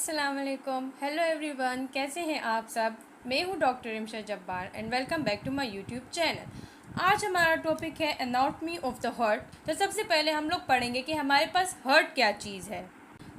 अस्सलाम वालेकुम, hello everyone, कैसे हैं आप सब। मैं हूं doctor Imsha Jabbar and welcome back to my YouTube channel. आज हमारा टॉपिक है एनाटॉमी ऑफ द हार्ट। तो सबसे पहले हम लोग पढ़ेंगे कि हमारे पास हार्ट क्या चीज़ है।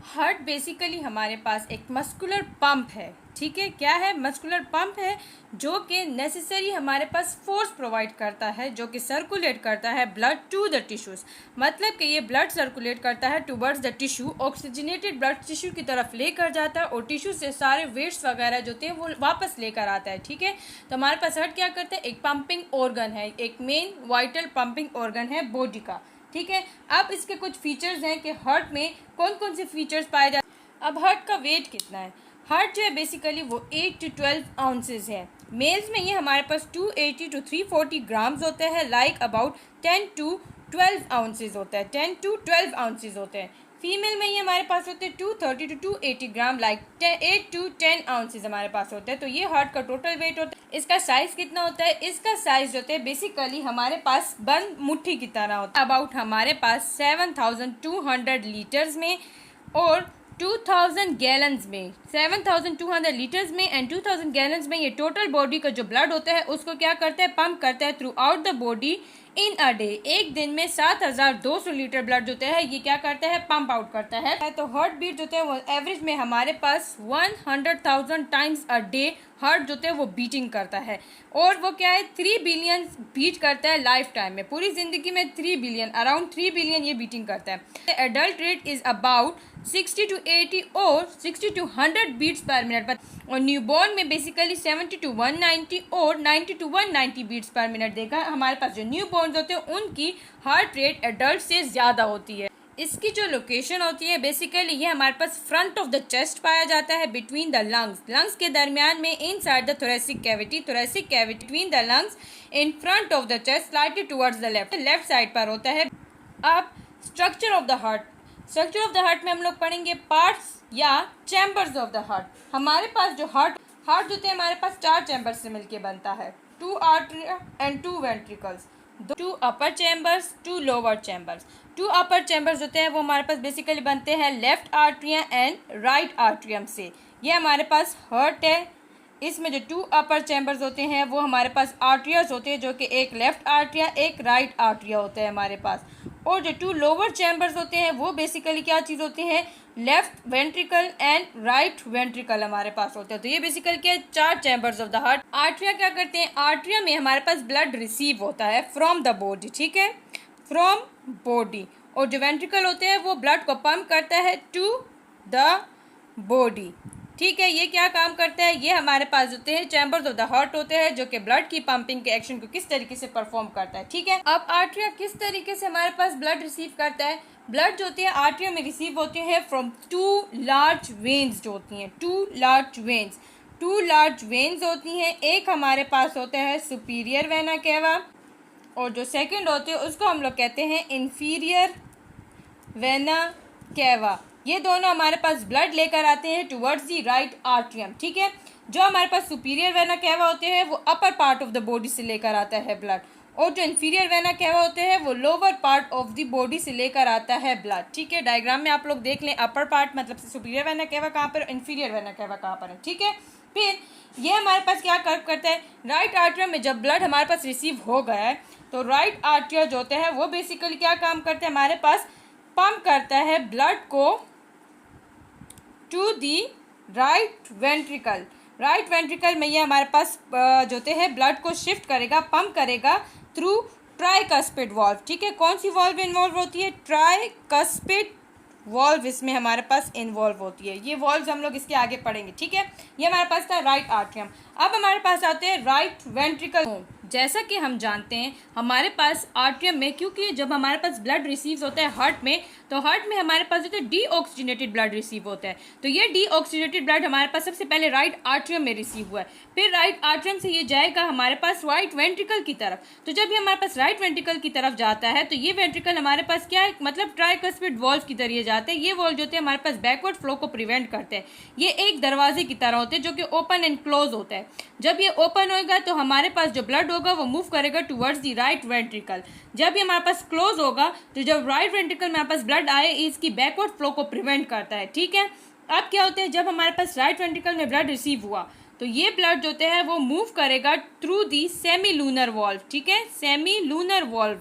हार्ट बेसिकली हमारे पास एक मस्कुलर पंप है, ठीक है। क्या है? मस्कुलर पंप है जो कि नेसेसरी हमारे पास फोर्स प्रोवाइड करता है, जो कि सर्कुलेट करता है ब्लड टू द टिश्यूज़। मतलब कि ये ब्लड सर्कुलेट करता है towards the tissue, oxygenated blood tissue की तरफ लेकर जाता है और टिश्यू से सारे वेस्ट वगैरह जो थे वो वापस लेकर आता है, ठीक है। तो हमारे पास हार्ट क्या करता है? एक पंपिंग ऑर्गन है, एक मेन वाइटल पंपिंग ऑर्गन है बॉडी का, ठीक है। अब इसके कुछ फीचर्स हैं कि हार्ट में कौन कौन से फीचर्स पाए जाते हैं। अब हार्ट का वेट कितना है? हार्ट जो है बेसिकली वो 8 to 12 आउंसेज है। मेल्स में ये हमारे पास 280 to 340 ग्राम्स होते हैं, लाइक अबाउट 10 to 12 आउंसेज होता है, 10 to 12 आउंसेज होते हैं। फीमेल में ये हमारे पास होते हैं 230 to 280 gram, like 8 to 10 ounces हमारे पास होते हैं। तो ये हार्ट का टोटल वेट होता है। इसका साइज कितना होता है? इसका साइज होता है बेसिकली हमारे पास बंद मुट्ठी की तरह होता है, अबाउट हमारे पास 7200 लीटर्स में और 2000 गैलन्स में, 7200 लीटर्स में एंड 2000 गैलन्स में ये टोटल बॉडी का जो ब्लड होता है उसको क्या करता है? पंप करता है through out the body in a day. एक दिन में 7200 लीटर ब्लड जो है ये क्या करता है? पंप आउट करता है। तो हार्ट बीट जो है वो एवरेज में हमारे पास 100,000 टाइम्स अ डे हार्ट जो है वो बीटिंग करता है। और वो क्या है? 3 बिलियन बीट करता है लाइफ टाइम में, पूरी जिंदगी में 3 बिलियन, अराउंड 3 बिलियन ये बीटिंग करता है। Adult rate is about 60 to 80 और 60 to 100 बीट्स पर मिनट। और न्यूबॉर्न में बेसिकली 70 to 190 और 90 to 190 बीट्स पर मिनट देगा। हमारे पास जो न्यूबॉर्न होते हैं उनकी हार्ट रेट एडल्ट से ज़्यादा होती है। इसकी जो लोकेशन होती है बेसिकली ये हमारे पास फ्रंट ऑफ द चेस्ट पाया जाता है, बिटवीन द लंग्स के दरमियान में, inside the thoracic cavity between the lungs, in front of the chest, slightly towards the left side पर होता है। अब स्ट्रक्चर ऑफ द हार्ट में हम लोग पढ़ेंगे पार्ट्स या चैम्बर्स ऑफ द हार्ट। हमारे पास जो हार्ट जो है हमारे पास 4 चैम्बर से मिलके बनता है, 2 atria and 2 ventricles, 2 upper chambers, 2 lower chambers. 2 upper chambers होते हैं वो हमारे पास बेसिकली बनते हैं left atria and right atrium से। ये हमारे पास हार्ट है। इसमें जो 2 अपर चैम्बर्स होते हैं वो हमारे पास आर्टरियाज होते हैं, जो कि एक लेफ्ट आर्टरिया एक राइट आर्टरिया होता है हमारे पास। और जो 2 लोअर चैम्बर्स होते हैं वो बेसिकली क्या चीज़ होती हैं? Left ventricle and right ventricle हमारे पास होते हैं। तो ये बेसिकली क्या है? 4 चैम्बर्स ऑफ द हार्ट। आर्टरिया क्या करते हैं? आर्टरिया में हमारे पास ब्लड रिसीव होता है फ्रॉम द बॉडी, ठीक है, फ्रॉम बॉडी। और जो वेंट्रिकल होते हैं वो ब्लड को पंप करता है टू द बॉडी, ठीक है। ये क्या काम करता है? ये हमारे पास होते हैं चैम्बर्स ऑफ द हार्ट होते हैं, जो कि ब्लड की पंपिंग के एक्शन को किस तरीके से परफॉर्म करता है, ठीक है। अब आर्टरिया किस तरीके से हमारे पास ब्लड रिसीव करता है? ब्लड जो होती है आर्टरिया में रिसीव होते हैं फ्रॉम 2 लार्ज वेन्स जो होती हैं, 2 लार्ज वेन्स होती हैं। एक हमारे पास होता है सुपीरियर वेना केवा और जो सेकंड होते हैं उसको हम लोग कहते हैं इंफीरियर वेना केवा। ये दोनों हमारे पास ब्लड लेकर आते हैं टुवर्ड्स दी राइट आर्टरियम, ठीक है। जो हमारे पास सुपीरियर वेना केवा होते हैं वो upper part of the body से लेकर आता है ब्लड, और जो इन्फीरियर वेना केवा होते हैं वो lower part of the body से लेकर आता है ब्लड, ठीक है। डायग्राम में आप लोग देख लें, अपर पार्ट मतलब सुपीरियर वेना केवा कहाँ पर, इन्फीरियर वेना केवा कहाँ पर है, ठीक है। फिर ये हमारे पास क्या करता है? राइट आर्टरियम में जब ब्लड हमारे पास रिसीव हो गया है तो राइट आर्टरिया जो होता है वो बेसिकली क्या काम करते हैं? हमारे पास पंप करता है ब्लड को टू दी राइट वेंट्रिकल में। ये हमारे पास जो होते हैं ब्लड को शिफ्ट करेगा, पंप करेगा थ्रू ट्राइकस्पिड वॉल्व, ठीक है। कौन सी वॉल्व इन्वॉल्व होती है? ट्राइकस्पिड वॉल्व इसमें हमारे पास इन्वॉल्व होती है। ये वॉल्व हम लोग इसके आगे पढ़ेंगे, ठीक है। ये हमारे पास था राइट आर्टरियम। अब हमारे पास आते हैं राइट वेंट्रिकल। जैसा कि हम जानते हैं हमारे पास आर्टरियम में, क्योंकि जब हमारे पास ब्लड रिसीव होता है हार्ट में, तो हार्ट में हमारे पास जो है डीऑक्सीजनेटेड ब्लड रिसीव होता है। तो ये डीऑक्सीजनेटेड ब्लड हमारे पास सबसे पहले राइट आर्टरियम में रिसीव हुआ है, फिर राइट आर्टरियम से ये जाएगा हमारे पास राइट वेंट्रिकल की तरफ। तो जब ये हमारे पास राइट वेंट्रिकल की तरफ जाता है तो ये वेंट्रिकल हमारे पास क्या है? मतलब ट्राइकस्पिड वॉल्व की तरह जाते हैं। ये वॉल्व जो होते हैं हमारे पास बैकवर्ड फ्लो को प्रिवेंट करते हैं। ये एक दरवाजे की तरह होते हैं जो कि ओपन एंड क्लोज होता है। जब ये ओपन होगा तो हमारे पास जो ब्लड होगा वो मूव करेगा टुवर्ड्स दी राइट वेंट्रिकल। जब ये हमारे पास क्लोज होगा तो जब राइट वेंट्रिकल में हमारे पास ब्लड आए, इसकी बैकवर्ड फ्लो को प्रिवेंट करता है, ठीक है। अब क्या होता है, जब हमारे पास राइट वेंट्रिकल में ब्लड रिसीव हुआ तो ये ब्लड जो होता है वो मूव करेगा through the semi lunar valve, ठीक है, सेमी लूनर वॉल्व।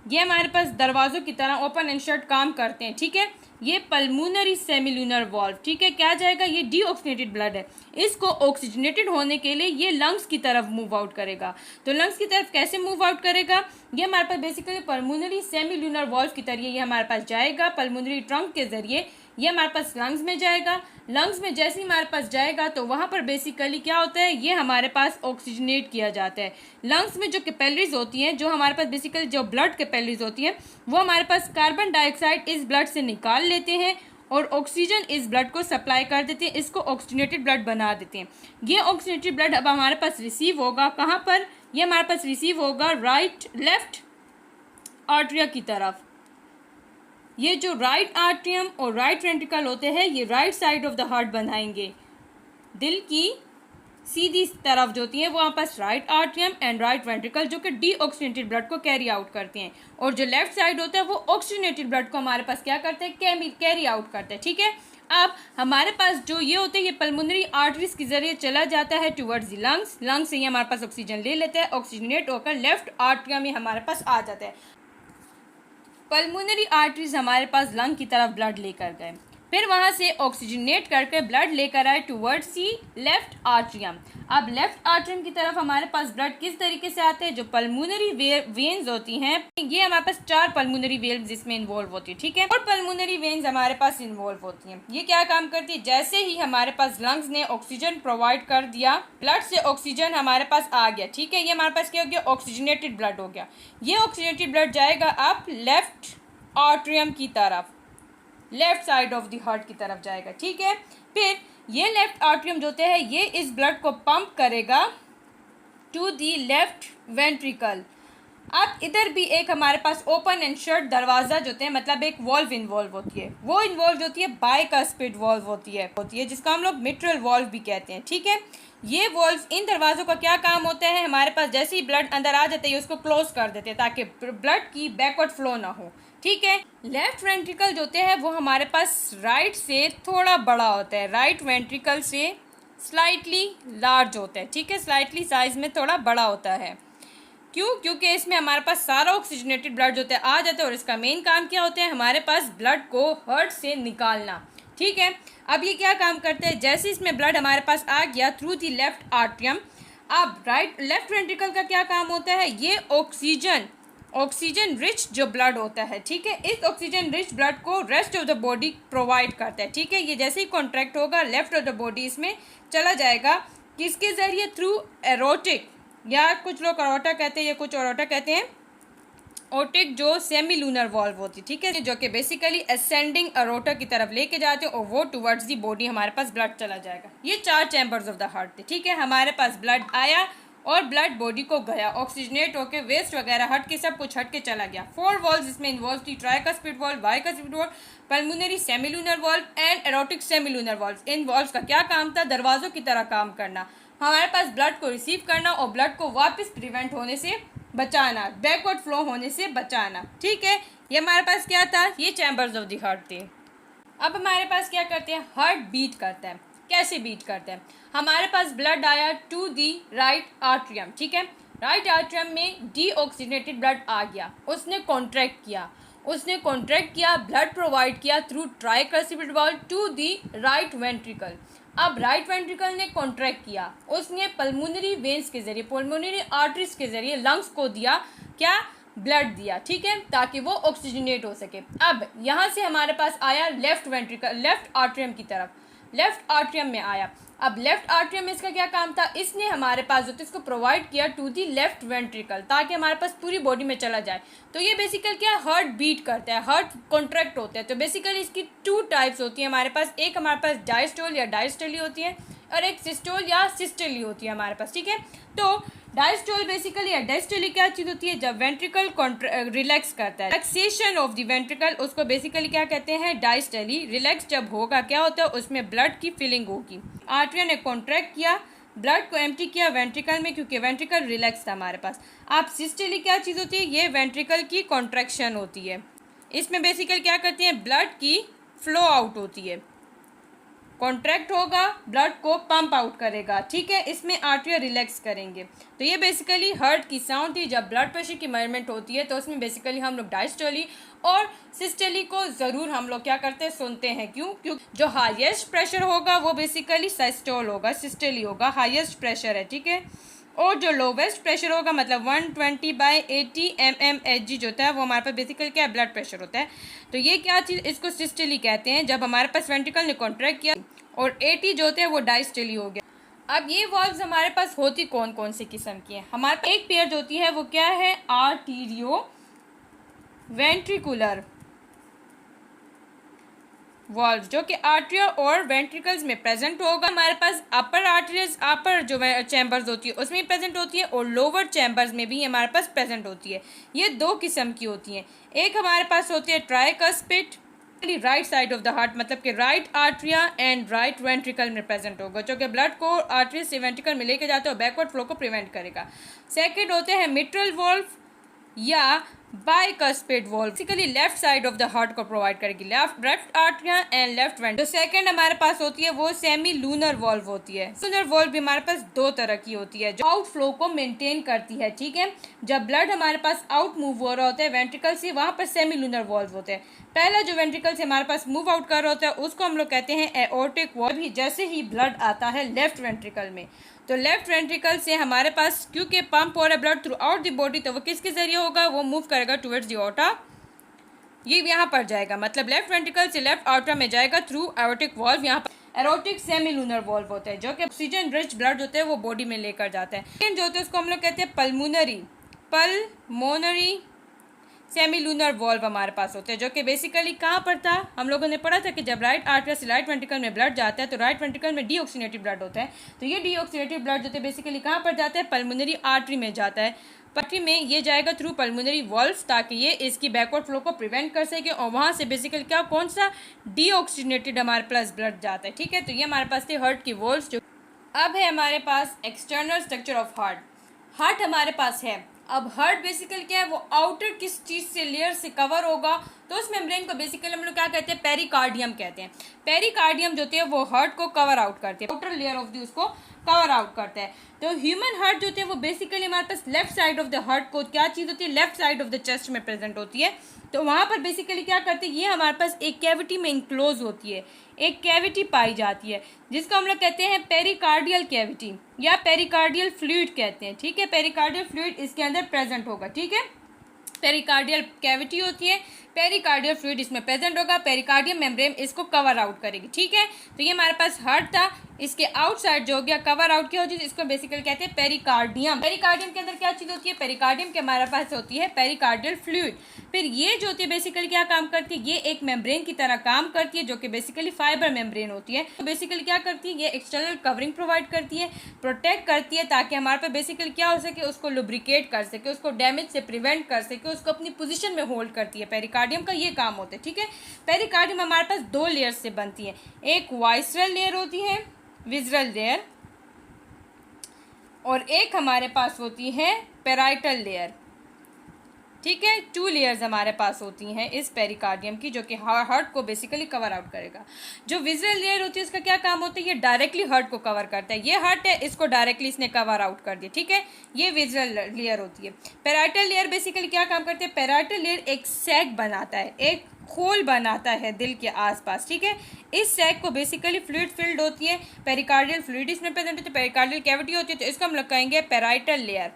ये हमारे पास दरवाजों की तरह ओपन एंड शट काम करते हैं, ठीक है। ये पल्मोनरी सेमिलूनर वॉल्व, ठीक है, क्या जाएगा, ये डीऑक्सीजनेटेड ब्लड है, इसको ऑक्सीजनेटेड होने के लिए ये लंग्स की तरफ मूव आउट करेगा। तो लंग्स की तरफ कैसे मूव आउट करेगा, ये हमारे पास बेसिकली पल्मोनरी सेमिलूनर वॉल्व की तरह ये हमारे पास जाएगा पल्मोनरी ट्रंक के जरिए, ये हमारे पास लंग्स में जाएगा। लंग्स में जैसे ही हमारे पास जाएगा तो वहाँ पर बेसिकली क्या होता है, ये हमारे पास ऑक्सीजनेट किया जाता है। लंग्स में जो कैपिलरीज होती हैं, जो हमारे पास बेसिकली जो ब्लड कैपिलरीज होती हैं, वो हमारे पास कार्बन डाइऑक्साइड इस ब्लड से निकाल लेते हैं और ऑक्सीजन इस ब्लड को सप्लाई कर देते हैं, इसको ऑक्सीजनेटेड ब्लड बना देते हैं। ये ऑक्सीजनेटेड ब्लड अब हमारे पास रिसीव होगा कहाँ पर, ये हमारे पास रिसीव होगा लेफ्ट आर्टरिया की तरफ। ये जो राइट आर्ट्रियम और राइट वेंट्रिकल होते हैं, ये right side of the heart बनाएंगे। दिल की सीधी तरफ जो होती है वो पास right atrium and right ventricle जो कि डीऑक्सीजनेटेड ब्लड को कैरी आउट करते हैं, और जो लेफ्ट साइड होता है वो ऑक्सीजनेटेड ब्लड को हमारे पास क्या करते हैं, कैरी आउट करते हैं, ठीक है। अब हमारे पास जो ये होते हैं, ये पल्मोनरी आर्टरीज के जरिए चला जाता है टुवर्ड्स द लंग्स। लंग्स से ये हमारे पास ऑक्सीजन ले लेता है, ऑक्सीजनेट होकर लेफ्ट आर्ट्रियम में हमारे पास आ जाता है। पल्मोनरी आर्टरीज हमारे पास लंग की तरफ ब्लड लेकर गए, फिर वहाँ से ऑक्सीजनेट करके ब्लड लेकर आए टुवर्ड्स सी लेफ्ट आर्ट्रियम। अब लेफ्ट आर्ट्रियम की तरफ हमारे पास ब्लड किस तरीके से आते हैं, जो पल्मोनरी वेन्स होती हैं, ये हमारे पास 4 पल्मोनरी वेन्स इसमें इन्वॉल्व होती है, ठीक है, और पल्मोनरी वेन्स हमारे पास इन्वॉल्व होती हैं। ये क्या काम करती है, जैसे ही हमारे पास लंग्स ने ऑक्सीजन प्रोवाइड कर दिया, ब्लड से ऑक्सीजन हमारे पास आ गया, ठीक है, ये हमारे पास क्या हो गया, ऑक्सीजनेटेड ब्लड हो गया। ये ऑक्सीजनेटेड ब्लड जाएगा अब लेफ्ट आर्ट्रियम की तरफ, left side of the heart की तरफ जाएगा, ठीक है। फिर ये लेफ्ट आर्ट्रियम जो होते हैं, ये इस ब्लड को पंप करेगा टू दी लेफ्ट वेंट्रिकल। अब इधर भी एक हमारे पास ओपन एंड शट दरवाजा जो होते हैं, मतलब एक वॉल्व इन्वॉल्व होती है, वो इन्वॉल्व होती है बाइकास्पिड वॉल्व होती है जिसको हम लोग मिट्रल वॉल्व भी कहते हैं, ठीक है। ये वॉल्व, इन दरवाजों का क्या काम होता है, हमारे पास जैसे ही ब्लड अंदर आ जाता है उसको क्लोज कर देते हैं ताकि ब्लड की बैकवर्ड फ्लो ना हो, ठीक है। लेफ्ट वेंट्रिकल जो होते हैं वो हमारे पास राइट से थोड़ा बड़ा होता है, राइट वेंट्रिकल से स्लाइटली लार्ज होता है, ठीक है, स्लाइटली साइज में थोड़ा बड़ा होता है। क्यों, क्योंकि इसमें हमारे पास सारा ऑक्सीजनेटेड ब्लड जो होता है आ जाता है, और इसका मेन काम क्या होता है, हमारे पास ब्लड को हार्ट से निकालना, ठीक है। अब ये क्या काम करते हैं, जैसे इसमें ब्लड हमारे पास आ गया थ्रू दी लेफ्ट आर्ट्रियम, अब लेफ्ट वेंट्रिकल का क्या काम होता है, ये ऑक्सीजन रिच जो ब्लड होता है, ठीक है, इस ऑक्सीजन रिच ब्लड को rest of the body provide करता है, ठीक है। ये जैसे ही कॉन्ट्रैक्ट होगा लेफ्ट ऑफ द बॉडी इसमें चला जाएगा, किसके जरिए, थ्रू एरोटिक, या कुछ लोग अरोटा कहते हैं या कुछ अरोटा कहते हैं, ओटिक जो सेमी लूनर वॉल्व होती है, ठीक है, जो कि बेसिकली असेंडिंग अरोटा की तरफ लेके जाते हैं और वो टुवर्ड्स दी बॉडी हमारे पास ब्लड चला जाएगा। ये 4 चैम्बर्स ऑफ द हार्ट थे, ठीक है। हमारे पास ब्लड आया और ब्लड बॉडी को गया, ऑक्सीजनेट होकर वेस्ट वगैरह हट के सब कुछ हट के चला गया। 4 वॉल्व्स इसमें इन्वॉल्व थी, tricuspid valve, bicuspid valve, pulmonary semilunar valve and aortic semilunar valve. इन वॉल्व्स का क्या काम था, दरवाजों की तरह काम करना, हमारे पास ब्लड को रिसीव करना और ब्लड को वापस प्रिवेंट होने से बचाना, बैकवर्ड फ्लो होने से बचाना, ठीक है। ये हमारे पास क्या था, ये चैम्बर्स ऑफ द हार्ट थे। अब हमारे पास क्या करते हैं, हार्ट बीट करता है, कैसे बीट करता है, हमारे पास ब्लड आया टू दी राइट आर्ट्रियम, ठीक है, राइट आर्ट्रियम में डीऑक्सीजनेटेड ब्लड आ गया, उसने कॉन्ट्रैक्ट किया, ब्लड प्रोवाइड किया through tricuspid valve to the right ventricle. अब राइट वेंट्रिकल ने कॉन्ट्रैक्ट किया, उसने पल्मोनरी वेन्स के जरिए, पल्मोनरी आर्टरीज के जरिए लंग्स को दिया क्या, ब्लड दिया, ठीक है, ताकि वो ऑक्सीजनेट हो सके। अब यहाँ से हमारे पास आया लेफ्ट वेंट्रिकल, लेफ्ट आर्ट्रियम की तरफ, लेफ्ट आर्ट्रियम में आया। अब लेफ्ट आर्ट्रियम में इसका क्या काम था, इसने हमारे पास जो इसको प्रोवाइड किया टू दी लेफ्ट वेंट्रिकल ताकि हमारे पास पूरी बॉडी में चला जाए। तो ये बेसिकली क्या, हार्ट बीट करता है, हार्ट कॉन्ट्रैक्ट होता है। तो बेसिकली इसकी 2 टाइप्स होती है हमारे पास, एक हमारे पास डायस्टोल या डायस्टोली होती है और एक सिस्टोल या सिस्टोली होती है हमारे पास, ठीक है। तो डायस्टोल बेसिकली या डायस्टोली क्या चीज़ होती है, जब वेंट्रिकल रिलैक्स करता है, रिलैक्सेशन ऑफ द वेंट्रिकल, उसको बेसिकली क्या कहते हैं, डायस्टोली। रिलैक्स जब होगा क्या होता है, उसमें ब्लड की फिलिंग होगी। आर्टरी ने कॉन्ट्रैक्ट किया, ब्लड को एम्प्टी किया वेंट्रिकल में, क्योंकि वेंट्रिकल रिलैक्स था हमारे पास। अब सिस्टोली क्या चीज़ होती है, ये वेंट्रिकल की कॉन्ट्रैक्शन होती है, इसमें बेसिकली क्या करती है, ब्लड की फ्लो आउट होती है, कॉन्ट्रैक्ट होगा, ब्लड को पंप आउट करेगा, ठीक है, इसमें आर्टरिया रिलैक्स करेंगे। तो ये बेसिकली हार्ट की साउंड थी। जब ब्लड प्रेशर की मेजरमेंट होती है तो उसमें बेसिकली हम लोग डायस्टोली और सिस्टोली को ज़रूर हम लोग क्या करते हैं, सुनते हैं। क्यों? जो हाईएस्ट प्रेशर होगा वो बेसिकली सिस्टोल होगा, सिस्टोली होगा, हाईएस्ट प्रेशर है, ठीक है। और जो लोवेस्ट प्रेशर होगा मतलब 120/80 mmHg जो होता है वो हमारे पास बेसिकली क्या है, ब्लड प्रेशर होता है। तो ये क्या चीज़, इसको सिस्टोली कहते हैं, जब हमारे पास वेंट्रिकल ने कॉन्ट्रैक्ट किया। और 80 जो होते हैं वो डायस्टोली हो गया। अब ये वॉल्व्स हमारे पास होती कौन कौन सी किस्म की हैं? हमारे पास एक पेयर जो होती है वो क्या है, आर्टीरियो वेंट्रिकुलर वॉल्व, जो कि आर्टरिया और वेंट्रिकल्स में प्रेजेंट होगा। हमारे पास अपर आर्टरीज, अपर जो चैम्बर्स होती है उसमें प्रेजेंट होती है, और लोअर चैम्बर्स में भी हमारे पास प्रेजेंट होती है। ये दो किस्म की होती हैं। एक हमारे पास होती है tricuspid, right side of the heart, मतलब कि राइट आर्टरिया एंड राइट वेंट्रिकल में प्रेजेंट होगा, जो कि ब्लड को आर्टरी से वेंट्रिकल में लेके जाते हैं और बैकवर्ड फ्लो को प्रिवेंट करेगा। सेकेंड होते हैं मिट्रल वॉल्व या bicuspid valve, basically left side of the heart को प्रोवाइड करेगी, left atria and left ventricle. जो सेकंड हमारे पास होती है वो सेमी लूनर वॉल्व होती है। लूनर वॉल्व भी हमारे पास दो तरह की होती है, जो आउट फ्लो को मेंटेन करती है, ठीक है। जब ब्लड हमारे पास आउट मूव हो रहा होता है वेंट्रिकल से, वहां पर सेमी लूनर वॉल्व होते हैं। पहला जो वेंट्रिकल से हमारे पास मूव आउट कर रहा होता है उसको हम लोग कहते हैं एओर्टिक वॉल्व। जैसे ही ब्लड आता है लेफ्ट वेंट्रिकल में, तो लेफ्ट वेंट्रिकल से हमारे पास क्योंकि पंप हो रहा है blood through out the body, तो वो किसके जरिए होगा, वो मूव करेगा टुवर्ड्स द ऑर्टा, ये यहाँ पर जाएगा, मतलब लेफ्ट वेंट्रिकल से लेफ्ट ऑर्टा में जाएगा थ्रू एओर्टिक वॉल्व। यहाँ पर एरोटिक सेमी लूनर वॉल्व होता है, जो कि ऑक्सीजन रिच ब्लड होते हैं वो बॉडी में लेकर जाता है। सेकेंड जो होता है उसको हम लोग कहते हैं पल्मोनरी सेमी लूनर वॉल्व हमारे पास होते हैं, जो कि बेसिकली कहाँ पर था, हम लोगों ने पढ़ा था कि जब राइट आर्टरी से राइट वेंट्रिकल में ब्लड जाता है तो राइट वेंट्रिकल में डीऑक्सीनेटेड ब्लड होता है। तो ये डीऑक्सीनेटेड ब्लड जो है बेसिकली कहाँ पर जाता है, पल्मोनरी आर्टरी में जाता है। आर्टरी में ये जाएगा थ्रू पल्मोनरी वॉल्व, ताकि ये इसकी बैकवर्ड फ्लो को प्रिवेंट कर सके, और वहाँ से बेसिकली क्या, कौन सा, डीऑक्सीनेटेड हमारे प्लस ब्लड जाता है, ठीक है। तो ये हमारे पास थे हार्ट की वॉल्व्स। जो अब है हमारे पास एक्सटर्नल स्ट्रक्चर ऑफ हार्ट हमारे पास है। अब हार्ट बेसिकली क्या है, वो आउटर किस चीज़ से, लेयर से कवर होगा, तो उस मेम्ब्रेन को बेसिकली हम लोग क्या कहते हैं, पेरिकार्डियम कहते हैं। पेरिकार्डियम जो होती है वो हार्ट को कवर आउट करते हैं, आउटर लेयर ऑफ दी उसको कवर आउट करता है। तो ह्यूमन हार्ट जो होती है वो बेसिकली हमारे पास left side of the heart को क्या चीज़ होती है, left side of the chest में प्रेजेंट होती है। तो वहाँ पर बेसिकली क्या करते हैं, ये हमारे पास एक कैविटी में इंक्लोज होती है, एक कैविटी पाई जाती है, जिसको हम लोग कहते हैं पेरिकार्डियल कैविटी या पेरिकार्डियल फ्लूइड कहते हैं, ठीक है। पेरिकार्डियल फ्लूइड इसके अंदर प्रेजेंट होगा, ठीक है। पेरिकार्डियल कैविटी होती है, पेरिकार्डियल फ्लूइड इसमें प्रेजेंट होगा, पेरिकार्डियम मेम्ब्रेन इसको कवर आउट करेगी, ठीक है। तो ये हमारे पास हार्ट था, इसके आउटसाइड जो हो गया कवर आउट क्या होती है, इसको बेसिकली कहते हैं पेरिकार्डियम। पेरिकार्डियम के अंदर क्या चीज़ होती है, पेरिकार्डियम के हमारे पास होती है पेरिकार्डियल फ्लूइड। फिर ये जो होती है बेसिकली क्या काम करती है, ये एक मेम्ब्रेन की तरह काम करती है, जो कि बेसिकली फाइबर मेम्ब्रेन होती है। तो बेसिकली क्या करती है, ये एक्सटर्नल कवरिंग प्रोवाइड करती है, प्रोटेक्ट करती है, ताकि हमारे पास बेसिकली क्या हो सके, उसको लुब्रिकेट कर सके, उसको डैमेज से प्रिवेंट कर सके, उसको अपनी पोजीशन में होल्ड करती है। पेरिकार्डियम का ये काम होता है, ठीक है। पेरिकार्डियम हमारे पास दो लेयर से बनती है, एक वाइसरल लेयर होती है, विजरल लेयर, और एक हमारे पास होती है पेराइटल लेयर, ठीक है। 2 लेयर्स हमारे पास होती हैं इस पेरिकार्डियम की, जो कि हार्ट को बेसिकली कवर आउट करेगा। जो विजुअल लेयर होती है इसका क्या काम होता है, ये डायरेक्टली हार्ट को कवर करता है। ये हार्ट है, इसको डायरेक्टली इसने कवर आउट कर दिया, ठीक है। ये विजुअल लेयर होती है। पेराइटल लेयर बेसिकली क्या काम करती है, पेराइटल लेयर एक सैक बनाता है, एक खोल बनाता है दिल के आसपास, ठीक है। इस सैक को बेसिकली फ्लूइड फिल्ड होती है, पेरिकार्डियल फ्लूइड इसमें प्रेजेंट होती है, पेरिकार्डियल कैविटी होती है, तो इसको हम लोग कहेंगे पेराइटल लेयर।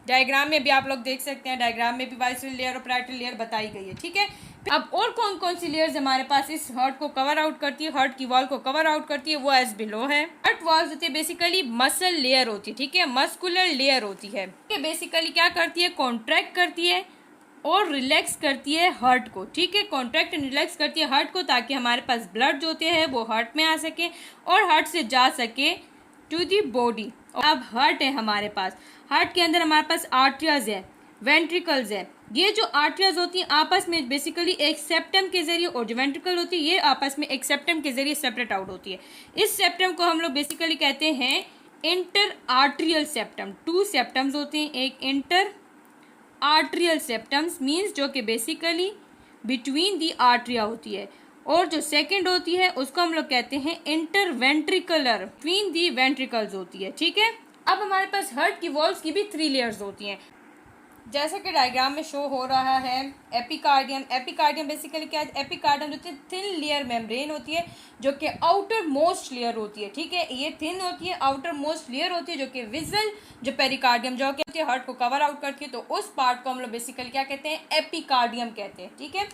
डायग्राम में भी आप लोग देख सकते हैं, डायग्राम में भी वाइसरल लेयर और पेराइटल लेयर बताई गई है, ठीक है। अब और कौन कौन सी लेयर्स हमारे पास इस हार्ट को कवर आउट करती है, हार्ट की वॉल को कवर आउट करती है, वो एज बिलो है। हार्ट वॉल्स होती है बेसिकली मसल लेयर होती है, ठीक है, मस्कुलर लेयर होती है। बेसिकली क्या करती है, कॉन्ट्रैक्ट करती है और रिलैक्स करती है हार्ट को, ठीक है। कॉन्ट्रैक्ट एंड रिलैक्स करती है हार्ट को, ताकि हमारे पास ब्लड जो होते हैं वो हार्ट में आ सके और हार्ट से जा सके टू दी बॉडी। अब हार्ट है हमारे पास, हार्ट के अंदर हमारे पास आर्टरियाज है, वेंट्रिकल्स है। ये जो आर्टरियाज होती हैं आपस में बेसिकली एक सेप्टम के जरिए, और जो वेंट्रिकल होती है ये आपस में एक सेप्टम के जरिए सेपरेट आउट होती है। इस सेप्टम को हम लोग बेसिकली कहते हैं इंटर आर्टरियल सेप्टम। 2 सेप्टम्स होते हैं, एक इंटर आर्टरियल सेप्टम्स मीन्स जो कि बेसिकली बिटवीन दी आर्टरिया होती है, और जो सेकंड होती है उसको हम लोग कहते हैं इंटरवेंट्रिकुलर, बिटवीन दी वेंट्रिकल्स होती है, ठीक है। अब हमारे पास हार्ट की वॉल्स की भी 3 लेयर्स होती हैं, जैसा कि डायग्राम में शो हो रहा है। एपिकार्डियम, एपिकार्डियम बेसिकली क्या है, एपिकार्डियम जो थिन लेयर मेम्ब्रेन होती है जो कि आउटर मोस्ट लेयर होती है, ठीक है। ये थिन होती है, आउटर मोस्ट लेयर होती है जो कि विजल जो पेरिकार्डियम जो कि हार्ट को कवर आउट करती है, तो उस पार्ट को हम लोग बेसिकली क्या कहते हैं, एपिकार्डियम कहते हैं, ठीक है।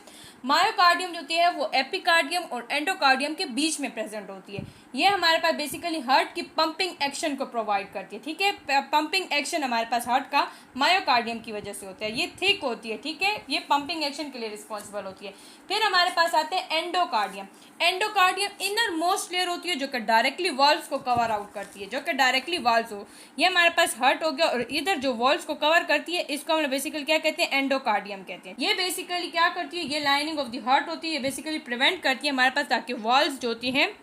मायोकार्डियम जो होती है वो एपिकार्डियम और एंडोकार्डियम के बीच में प्रेजेंट होती है। ये हमारे पास बेसिकली हार्ट की पंपिंग एक्शन को प्रोवाइड करती है, ठीक है। पंपिंग एक्शन हमारे पास हार्ट का मायोकार्डियम की वजह से होता है, ये थिक होती है, ठीक है, ये पंपिंग एक्शन के लिए रिस्पॉन्सिबल होती है। फिर हमारे पास आते हैं endocardium. Endocardium inner most layer होती है जो कि डायरेक्टली वॉल्व्स को कवर आउट करती है, जो कि डायरेक्टली वॉल्व्स हो, ये हमारे पास हार्ट हो गया, और इधर जो वॉल्व्स को कवर करती है इसको हम बेसिकली क्या कहते हैं, एंडोकार्डियम कहते हैं। ये बेसिकली क्या करती है, ये लाइनिंग ऑफ द हार्ट होती है, ये बेसिकली प्रिवेंट करती है हमारे पास ताकि वॉल्व्स जो होती हैं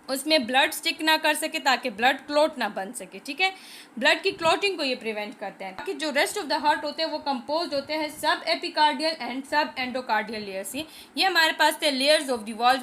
उसमें ब्लड स्टिक ना कर सके, ताकि ब्लड क्लॉट ना बन सके, ठीक है। ब्लड की क्लॉटिंग को ये प्रिवेंट करते हैं। बाकी जो रेस्ट ऑफ द हार्ट होते हैं वो कंपोज होते हैं सब एपिकार्डियल एंड सब एंडोकार्डियल लेयर से। ये हमारे पास थे लेयर्स ऑफ द वॉल्स।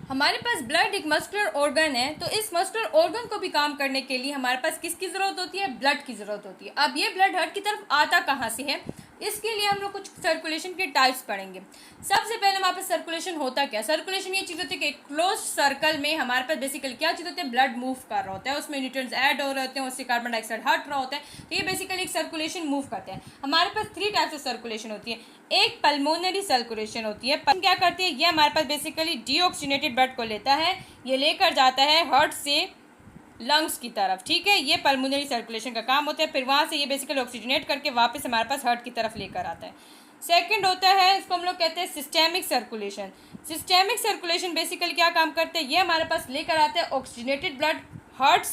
हमारे पास ब्लड एक मस्कुलर ऑर्गन है, तो इस मस्कुलर ऑर्गन को भी काम करने के लिए हमारे पास किसकी जरूरत होती है, ब्लड की जरूरत होती है। अब ये ब्लड हार्ट की तरफ आता कहाँ से है, इसके लिए हम लोग कुछ सर्कुलेशन के टाइप्स पढ़ेंगे। सबसे पहले हमारे पास सर्कुलेशन होता क्या, सर्कुलेशन ये चीज़ होती है कि क्लोज सर्कल में हमारे पास बेसिकली क्या चीज़ होती है, ब्लड मूव कर रहा होता है, उसमें न्यूट्रिएंट्स ऐड हो रहे होते हैं, उससे कार्बन डाइऑक्साइड हट रहा होता है, तो ये बेसिकली एक सर्कुलेशन मूव करते हैं। हमारे पास 3 टाइप्स ऑफ सर्कुलेशन होती है। एक पल्मोनरी सर्कुलेशन होती है, क्या करती है, ये हमारे पास बेसिकली डीऑक्सीनेटेड ब्लड को लेता है, ये लेकर जाता है हार्ट से लंग्स की तरफ, ठीक है, ये पल्मोनरी सर्कुलेशन का काम होता है। फिर वहाँ से ये बेसिकली ऑक्सीजनेट करके वापस हमारे पास हार्ट की तरफ लेकर आता है। सेकंड होता है, इसको हम लोग कहते हैं systemic circulation. Systemic circulation basically क्या काम करते हैं, ये हमारे पास लेकर आते हैं ऑक्सीजनेटेड ब्लड हार्ट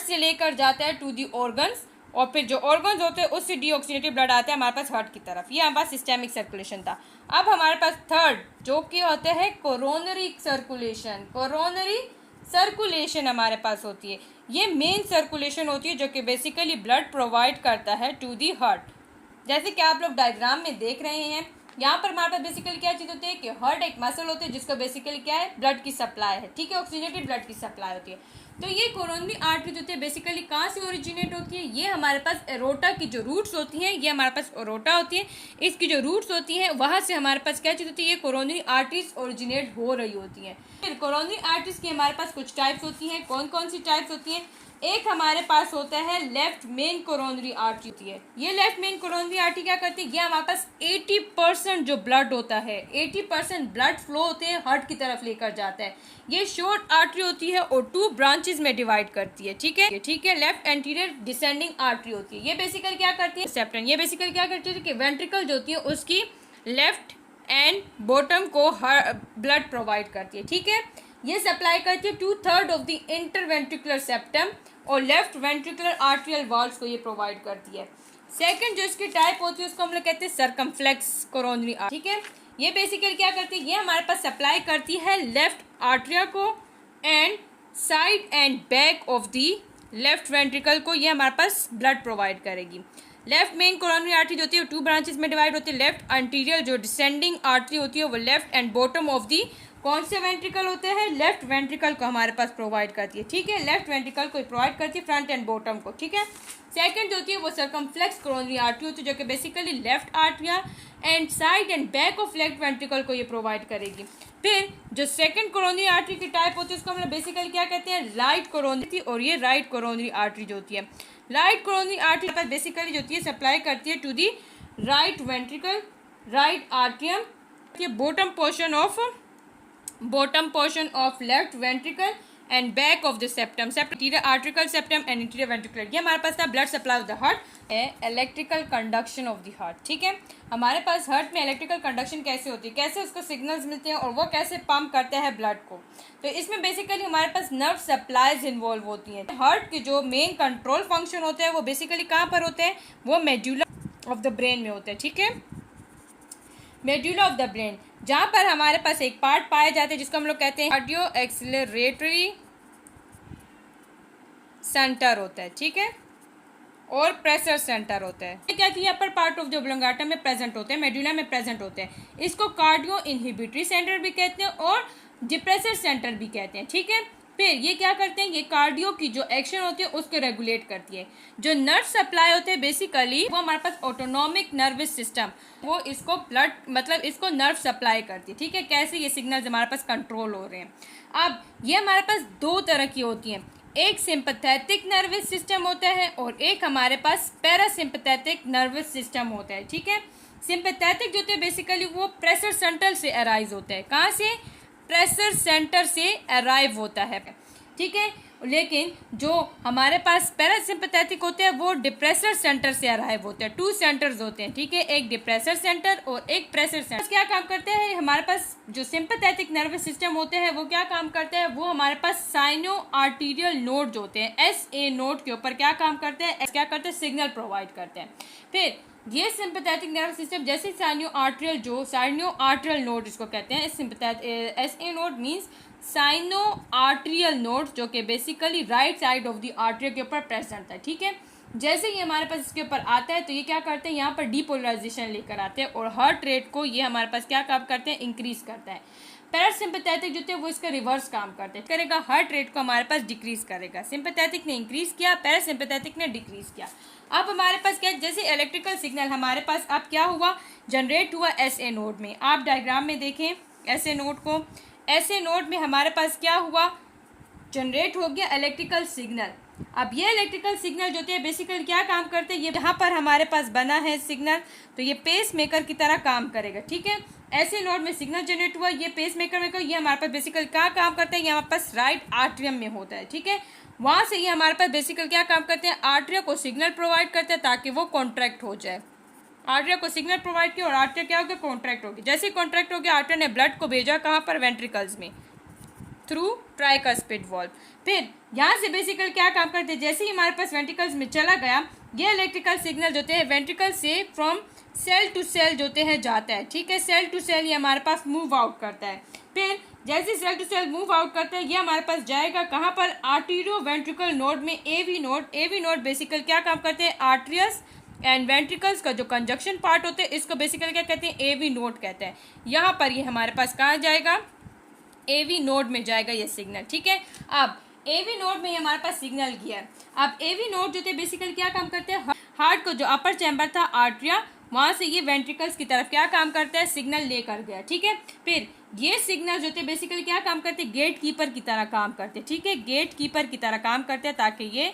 से लेकर जाता है टू दी ऑर्गन्स, और फिर जो ऑर्गन्स होते हैं उससे डीऑक्सीनेटेड ब्लड आता है हमारे पास हार्ट की तरफ। ये हमारे पास सिस्टेमिक सर्कुलेशन था। अब हमारे पास थर्ड जो कि होते हैं कोरोनरी सर्कुलेशन। कोरोनरी सर्कुलेशन हमारे पास होती है, ये मेन सर्कुलेशन होती है जो कि बेसिकली ब्लड प्रोवाइड करता है टू दी हार्ट। जैसे कि आप लोग डायग्राम में देख रहे हैं, यहाँ पर हमारे पास बेसिकली क्या चीज़ होती है कि हार्ट एक मसल होती है जिसको बेसिकली क्या है, ब्लड की सप्लाई है, ठीक है, ऑक्सीजनेटेड ब्लड की सप्लाई होती है। तो ये कोरोनरी आर्टरी जो होती है बेसिकली कहाँ से ओरिजिनेट होती है, ये हमारे पास एरोटा की जो रूट्स होती हैं, ये हमारे पास एरोटा होती है, इसकी जो रूट्स होती हैं वहाँ से हमारे पास क्या चीज़ होती है, ये कोरोनरी आर्टरीज ओरिजिनेट हो रही होती हैं। फिर कोरोनरी आर्टरीज की हमारे पास कुछ टाइप्स होती हैं। कौन कौन सी टाइप्स होती हैं, एक हमारे पास होता है लेफ्ट मेन कोरोनरी आर्टरी होती है। ये लेफ्ट मेन कोरोनरी आर्टरी क्या करती है, ये हमारे पास 80% जो ब्लड होता है, 80% ब्लड फ्लो होते हैं हार्ट की तरफ लेकर जाता है। ये शॉर्ट आर्टरी होती है और 2 ब्रांचेस में डिवाइड करती है, ठीक है, ठीक है। लेफ्ट एंटीरियर डिसेंडिंग आर्टरी होती है, ये बेसिकली क्या करती है, सेप्टम, ये बेसिकली क्या करती है कि वेंट्रिकल जो होती है उसकी लेफ्ट एंड बॉटम को ब्लड प्रोवाइड करती है, ठीक है। ये सप्लाई करती है 2/3 ऑफ द इंटरवेंट्रिकुलर सेप्टम, और लेफ्ट वेंट्रिकुलर आर्टरियल वॉल्स को ये प्रोवाइड करती है। सेकंड जो इसकी टाइप होती है उसको हम लोग कहते हैं सर्कमफ्लेक्स कोरोनरी आर्टरी, ठीक है। ये बेसिकली क्या करती है, ये हमारे पास सप्लाई करती है लेफ्ट आर्टरिया को and side and back of the left ventricle को, ये हमारे पास ब्लड प्रोवाइड करेगी। लेफ्ट मेन कोरोनरी आर्टरी जो होती है 2 ब्रांचेस में डिवाइड होती है। लेफ्ट एंटीरियर जो डिसेंडिंग आर्टरी होती है वो left and bottom of the कौन से वेंट्रिकल होते हैं, लेफ्ट वेंट्रिकल को हमारे पास प्रोवाइड करती है, ठीक है, लेफ्ट वेंट्रिकल को प्रोवाइड करती है फ्रंट एंड बॉटम को, ठीक है। सेकंड जो होती है वो सर्कमफ्लेक्स कोरोनरी आर्टरी होती है जो कि basically left atria and side and back of left ventricle को ये प्रोवाइड करेगी। फिर जो सेकंड कोरोनरी आर्टरी की टाइप होती है उसको हम लोग बेसिकली क्या कहते हैं, राइट कोरोनरी, और ये राइट कोरोनरी आर्टरी जो होती है। राइट कोरोनरी आर्टरी पर बेसिकली जो होती है सप्लाई करती है to the right ventricle, right atrium, ये bottom portion of left ventricle and back of the septum, anterior arterial septum and interior ventricular। ये हमारे पास था blood supply of the heart है, electrical conduction of the heart, ठीक है। हमारे पास हार्ट में इलेक्ट्रिकल कंडक्शन कैसे होती है, कैसे उसको सिग्नल्स मिलते हैं और वो कैसे पंप करता है ब्लड को, तो इसमें बेसिकली हमारे पास नर्व सप्लाईज इन्वॉल्व होती हैं। हार्ट के जो मेन कंट्रोल फंक्शन होते हैं वो बेसिकली कहाँ पर होते हैं, वो मेड्यूला ऑफ द ब्रेन में होते हैं, ठीक है, मेड्यूला ऑफ द ब्रेन, जहाँ पर हमारे पास एक पार्ट पाए जाते हैं जिसको हम लोग कहते हैं कार्डियो एक्सिलरेटरी सेंटर होता है, ठीक है। और प्रेशर सेंटर होता है। क्या कि upper part of the oblongata में प्रेजेंट होते हैं, मेडुला में प्रेजेंट होते हैं। इसको कार्डियो इनहिबिटरी सेंटर भी कहते हैं और डिप्रेसर सेंटर भी कहते हैं, ठीक है। फिर ये क्या करते हैं, ये कार्डियो की जो एक्शन होती है उसको रेगुलेट करती है। जो नर्व सप्लाई होते हैं बेसिकली वो हमारे पास ऑटोनॉमिक नर्वस सिस्टम, वो इसको ब्लड मतलब इसको नर्व सप्लाई करती है, ठीक है। कैसे ये सिग्नल्स हमारे पास कंट्रोल हो रहे हैं। अब ये हमारे पास दो तरह की होती हैं, एक सिंपैथेटिक नर्वस सिस्टम होता है और एक हमारे पास पैरासिम्पैथेटिक नर्वस सिस्टम होता है, ठीक है। सिंपैथेटिक जो होते हैं बेसिकली वो प्रेशर सेंटर से अराइज होता है। कहाँ से? प्रेशर सेंटर से अराइव होता है, ठीक है। लेकिन जो हमारे पास पैरासिम्पैथेटिक होते हैं वो डिप्रेसर सेंटर से अराइव होते हैं। टू सेंटर्स होते हैं, ठीक है, एक डिप्रेसर सेंटर और एक प्रेशर सेंटर। क्या काम करते हैं हमारे पास जो सिंपैथेटिक नर्वस सिस्टम होते हैं वो क्या काम करते हैं, वो हमारे पास साइनो आर्टीरियल नोड जो होते हैं SA नोड के ऊपर क्या काम करते हैं, क्या करते हैं, सिग्नल प्रोवाइड करते हैं। फिर ये सिंपैथेटिक नर्वस सिस्टम जैसे साइनो आर्टरियल नोड इसको कहते हैं। SA node means sino atrial node जो कि basically right side of the artery के ऊपर प्रेजेंट है, ठीक है। जैसे ये हमारे पास इसके ऊपर आता है तो ये क्या करते हैं, यहाँ पर डीपोलराइजेशन लेकर आते हैं और हार्ट रेट को ये हमारे पास क्या काम करते हैं, इंक्रीज करता है। पैरासिम्पैथेटिक जो थे वो इसका रिवर्स काम करते हैं, करेगा हार्ट रेट को हमारे पास डिक्रीज करेगा। सिंपैथेटिक ने इंक्रीज किया, पैरासिम्पैथेटिक ने डिक्रीज किया। अब हमारे पास क्या, जैसे इलेक्ट्रिकल सिग्नल हमारे पास अब क्या हुआ, जनरेट हुआ SA नोड में। आप डायग्राम में देखें SA नोड को, SA नोड में हमारे पास क्या हुआ, जनरेट हो गया इलेक्ट्रिकल सिग्नल। अब ये इलेक्ट्रिकल सिग्नल जो थे बेसिकली क्या काम करते हैं, ये यहाँ पर हमारे पास बना है सिग्नल तो ये पेस मेकर की तरह काम करेगा, ठीक है। ऐसे नोड में सिग्नल जनरेट हुआ, ये पेस मेकर ये हमारे पास बेसिकली क्या काम करता है, ये हमारे पास राइट आर्ट्रियम में होता है, ठीक है। वहाँ से ये हमारे पास बेसिकली क्या काम करते हैं, आर्ट्रिया को सिग्नल प्रोवाइड करते हैं ताकि वो कॉन्ट्रैक्ट हो जाए। आर्ट्रिया को सिग्नल प्रोवाइड किया और आर्ट्रिया क्या हो गया, कॉन्ट्रैक्ट हो गया। जैसे ही कॉन्ट्रैक्ट हो गया आर्ट्रिया ने ब्लड को भेजा कहाँ पर, वेंट्रिकल्स में, थ्रू ट्राइकस्पिड वॉल्व। फिर यहाँ से बेसिकली क्या काम करते हैं, जैसे ही हमारे पास वेंट्रिकल्स में चला गया ये इलेक्ट्रिकल सिग्नल जो है वेंट्रिकल से फ्रॉम सेल टू सेल जो है जाता है, ठीक है। सेल टू सेल ये हमारे पास मूव आउट करता है। फिर जैसे cell to cell move out करता है ये हमारे पास जाएगा कहाँ पर, आर्टीरियो वेंट्रिकल नोड में, AV node. AV node basically क्या काम करते हैं, आर्ट्रियस एंड वेंट्रिकल्स का जो कंजक्शन पार्ट होते हैं इसको बेसिकली क्या कहते हैं, AV नोड कहते हैं। यहाँ पर ये हमारे पास कहाँ जाएगा, AV नोड में जाएगा ये सिग्नल, ठीक है। अब AV नोड में हमारे पास सिग्नल गया है। अब AV नोड जो थे बेसिकली क्या काम करते हैं, हार्ट को जो अपर चैम्बर था आर्ट्रिया, वहाँ से ये वेंट्रिकल्स की तरफ क्या काम करता है, सिग्नल लेकर गया, ठीक है। फिर ये सिग्नल जो थे बेसिकली क्या काम करते हैं, गेट कीपर की तरह काम करते हैं, ठीक है। गेट कीपर की तरह काम करते हैं ताकि ये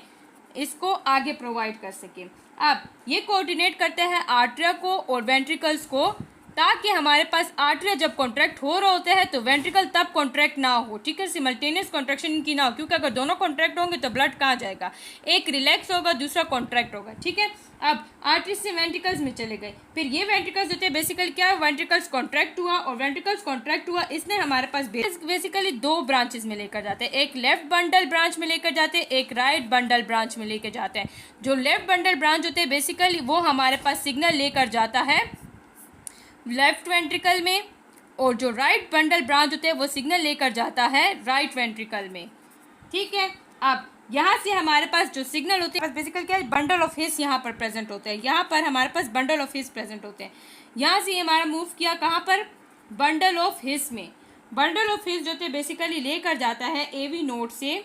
इसको आगे प्रोवाइड कर सके। अब ये कोऑर्डिनेट करते हैं आर्ट्रिया को और वेंट्रिकल्स को, ताकि हमारे पास आर्ट्रिया जब कॉन्ट्रैक्ट हो रहे होते हैं तो वेंट्रिकल तब कॉन्ट्रैक्ट ना हो, ठीक है। सिमल्टेनियस कॉन्ट्रैक्शन इनकी ना हो, क्योंकि अगर दोनों कॉन्ट्रैक्ट होंगे तो ब्लड कहाँ जाएगा, एक रिलैक्स होगा दूसरा कॉन्ट्रैक्ट होगा, ठीक है। अब आर्टरी से वेंट्रिकल्स में चले गए, फिर ये वेंट्रिकल्स होते हैं बेसिकली क्या, वेंट्रिकल्स कॉन्ट्रैक्ट हुआ और वेंट्रिकल्स कॉन्ट्रैक्ट हुआ, इसने हमारे पास बेसिकली दो ब्रांचेस में लेकर जाते हैं, एक लेफ्ट बंडल ब्रांच में लेकर जाते हैं, एक राइट बंडल ब्रांच में लेकर जाते हैं। जो लेफ्ट बंडल ब्रांच होते हैं बेसिकली वो हमारे पास सिग्नल लेकर जाता है लेफ्ट वेंट्रिकल में, और जो राइट बंडल ब्रांच होते हैं वो सिग्नल लेकर जाता है राइट वेंट्रिकल में, ठीक है। अब यहाँ से हमारे पास जो सिग्नल होते हैं बेसिकली क्या है, बंडल ऑफ हिस यहाँ पर प्रेजेंट होते हैं, यहाँ पर हमारे पास बंडल ऑफ हिस प्रेजेंट होते हैं। यहाँ से हमारा मूव किया कहाँ पर, बंडल ऑफ हिस में। बंडल ऑफ हिस जो थे बेसिकली लेकर जाता है AV नोड से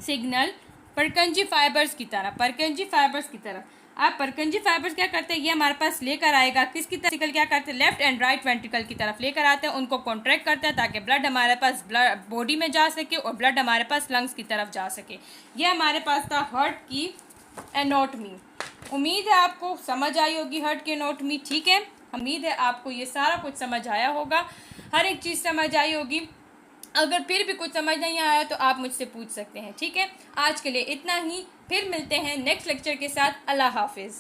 सिग्नल परकंजी फाइबर्स की तरह, परकंजी फाइबर्स की तरह। अब परकंजी फाइबर्स क्या करते हैं, ये हमारे पास लेकर आएगा किसकी तरफ, क्या करते हैं, लेफ्ट एंड राइट वेंट्रिकल की तरफ लेकर आते हैं, उनको कॉन्ट्रैक्ट करते हैं ताकि ब्लड हमारे पास ब्लड बॉडी में जा सके और ब्लड हमारे पास लंग्स की तरफ जा सके। ये हमारे पास था हार्ट की एनाटॉमी। उम्मीद है आपको समझ आई होगी हार्ट की एनाटॉमी, ठीक है। उम्मीद है आपको ये सारा कुछ समझ आया होगा, हर एक चीज़ समझ आई होगी। अगर फिर भी कुछ समझ नहीं आया तो आप मुझसे पूछ सकते हैं, ठीक है। आज के लिए इतना ही, फिर मिलते हैं नेक्स्ट लेक्चर के साथ। अल्लाह हाफिज़।